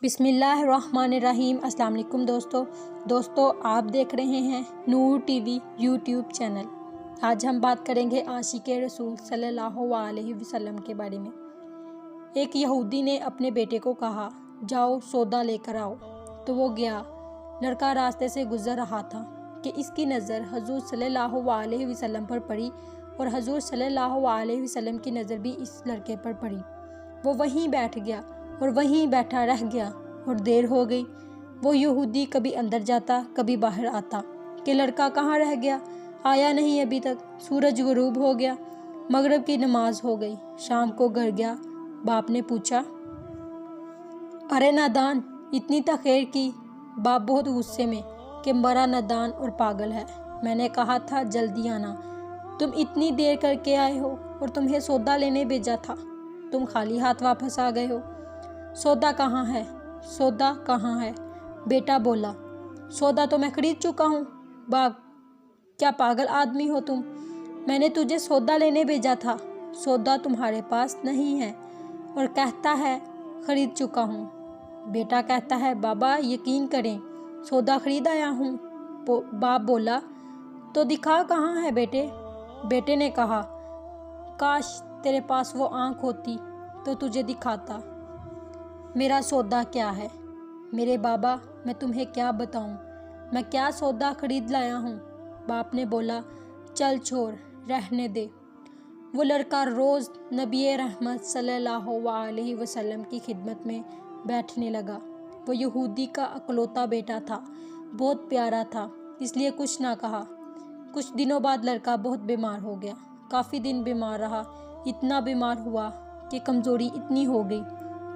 بسم اللہ الرحمن الرحیم۔ السلام علیکم دوستو آپ دیکھ رہے ہیں نور ٹی وی یوٹیوب چینل۔ آج ہم بات کریں گے عاشق رسول صلی اللہ علیہ وسلم کے بارے میں۔ ایک یہودی نے اپنے بیٹے کو کہا، جاؤ سودا لے کر آؤ، تو وہ گیا۔ لڑکا راستے سے گزر رہا تھا کہ اس کی نظر حضور صلی اللہ علیہ وسلم پر پڑی، اور حضور صلی اللہ علیہ وسلم کی نظر بھی اس لڑکے پر پڑی۔ وہ وہیں بیٹھ گیا اور وہیں بیٹھا رہ گیا، اور دیر ہو گئی۔ وہ یہودی کبھی اندر جاتا کبھی باہر آتا کہ لڑکا کہاں رہ گیا، آیا نہیں ابھی تک۔ سورج غروب ہو گیا، مغرب کی نماز ہو گئی، شام کو گھر گیا۔ باپ نے پوچھا، ارے نادان، اتنی تاخیر کی؟ باپ بہت غصے میں کہ بڑا نادان اور پاگل ہے، میں نے کہا تھا جلدی آنا، تم اتنی دیر کر کے آئے ہو، اور تمہیں سودا لینے بھیجا تھا، تم خالی ہاتھ واپس آ گئے ہو۔ سودا کہاں ہے؟ سودا کہاں ہے؟ بیٹا بولا، سودا تو میں خرید چکا ہوں۔ باپ، کیا پاگل آدمی ہو تم؟ میں نے تجھے سودا لینے بھیجا تھا، سودا تمہارے پاس نہیں ہے، اور کہتا ہے خرید چکا ہوں۔ بیٹا کہتا ہے، بابا یقین کریں، سودا خرید آیا ہوں۔ باپ بولا، تو دکھا کہاں ہے بیٹے؟ بیٹے نے کہا، کاش تیرے پاس وہ آنکھ ہوتی تو تجھے دکھاتا۔ میرا سودا کیا ہے؟ میرے بابا، میں تمہیں کیا بتاؤں، میں کیا سودا خرید لایا ہوں؟ باپ نے بولا، چل چھوڑ، رہنے دے۔ وہ لڑکا روز نبی رحمت صلی اللہ علیہ وسلم کی خدمت میں بیٹھنے لگا۔ وہ یہودی کا اکلوتا بیٹا تھا، بہت پیارا تھا، اس لیے کچھ نہ کہا۔ کچھ دنوں بعد لڑکا بہت بیمار ہو گیا، کافی دن بیمار رہا، اتنا بیمار ہوا کہ کمزوری اتنی ہو گئی،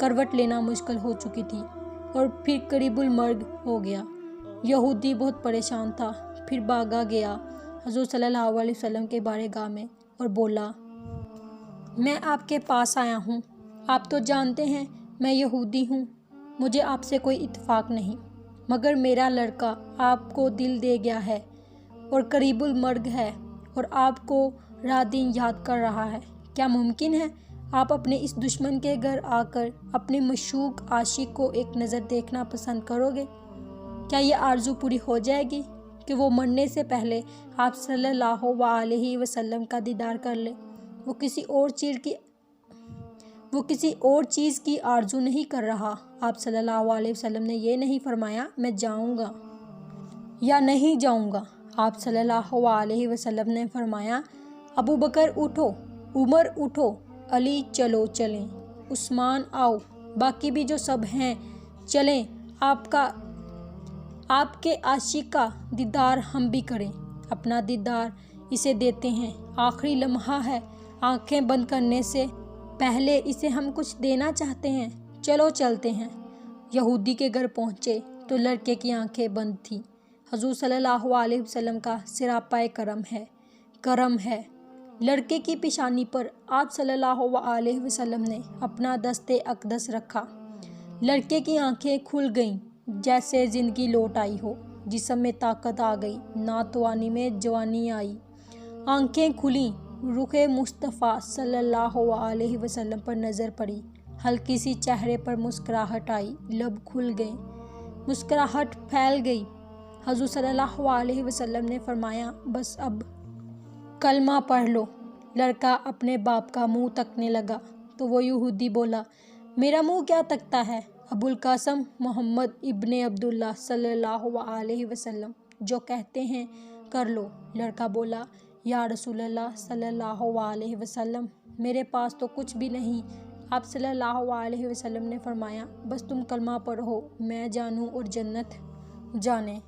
کروٹ لینا مشکل ہو چکی تھی، اور پھر قریب المرگ ہو گیا۔ یہودی بہت پریشان تھا، پھر بھاگا گیا حضور صلی اللہ علیہ وسلم کے بارگاہ میں اور بولا، میں آپ کے پاس آیا ہوں، آپ تو جانتے ہیں میں یہودی ہوں، مجھے آپ سے کوئی اتفاق نہیں، مگر میرا لڑکا آپ کو دل دے گیا ہے اور قریب المرگ ہے، اور آپ کو رات دن یاد کر رہا ہے۔ کیا ممکن ہے آپ اپنے اس دشمن کے گھر آ کر اپنے مشوق عاشق کو ایک نظر دیکھنا پسند کرو گے؟ کیا یہ آرزو پوری ہو جائے گی کہ وہ مرنے سے پہلے آپ صلی اللہ علیہ وسلم کا دیدار کر لے؟ وہ کسی اور چیز کی آرزو نہیں کر رہا۔ آپ صلی اللہ علیہ وسلم نے یہ نہیں فرمایا میں جاؤں گا یا نہیں جاؤں گا۔ آپ صلی اللہ علیہ وسلم نے فرمایا، ابو بکر اٹھو، عمر اٹھو، علی چلو چلیں، عثمان آؤ، باقی بھی جو سب ہیں چلیں، آپ کے عاشق کا دیدار ہم بھی کریں۔ اپنا دیدار اسے دیتے ہیں، آخری لمحہ ہے، آنکھیں بند کرنے سے پہلے اسے ہم کچھ دینا چاہتے ہیں، چلو چلتے ہیں۔ یہودی کے گھر پہنچے تو لڑکے کی آنکھیں بند تھیں۔ حضور صلی اللہ علیہ وسلم کا سراپا کرم ہے۔ لڑکے کی پیشانی پر آپ صلی اللہ علیہ وسلم نے اپنا دست اقدس رکھا۔ لڑکے کی آنکھیں کھل گئیں جیسے زندگی لوٹ آئی ہو، جسم میں طاقت آ گئی، ناتوانی میں جوانی آئی۔ آنکھیں کھلیں، رخ مصطفیٰ صلی اللہ علیہ وسلم پر نظر پڑی، ہلکی سی چہرے پر مسکراہٹ آئی، لب کھل گئے، مسکراہٹ پھیل گئی۔ حضور صلی اللہ علیہ وسلم نے فرمایا، بس اب کلمہ پڑھ لو۔ لڑکا اپنے باپ کا منہ تکنے لگا تو وہ یہودی بولا، میرا منہ کیا تکتا ہے؟ ابو القاسم محمد ابن عبداللہ صلی اللہ علیہ وسلم جو کہتے ہیں کر لو۔ لڑکا بولا، یا رسول اللہ صلی اللہ علیہ وسلم، میرے پاس تو کچھ بھی نہیں۔ آپ صلی اللہ علیہ وسلم نے فرمایا، بس تم کلمہ پڑھو، میں جانوں اور جنت جانے،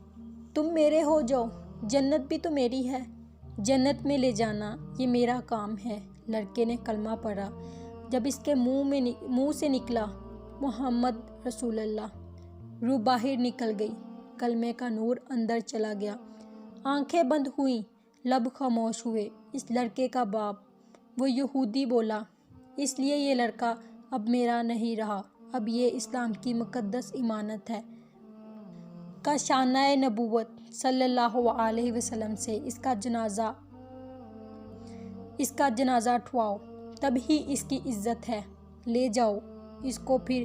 تم میرے ہو جاؤ، جنت بھی تو میری ہے، جنت میں لے جانا یہ میرا کام ہے۔ لڑکے نے کلمہ پڑھا، جب اس کے منہ سے نکلا محمد رسول اللہ، روح باہر نکل گئی، کلمے کا نور اندر چلا گیا، آنکھیں بند ہوئیں، لب خاموش ہوئے۔ اس لڑکے کا باپ وہ یہودی بولا، اس لیے یہ لڑکا اب میرا نہیں رہا، اب یہ اسلام کی مقدس امانت ہے کا شانہ نبوت صلی اللہ علیہ وسلم سے اس کا جنازہ اٹھواؤ، تب ہی اس کی عزت ہے، لے جاؤ اس کو، پھر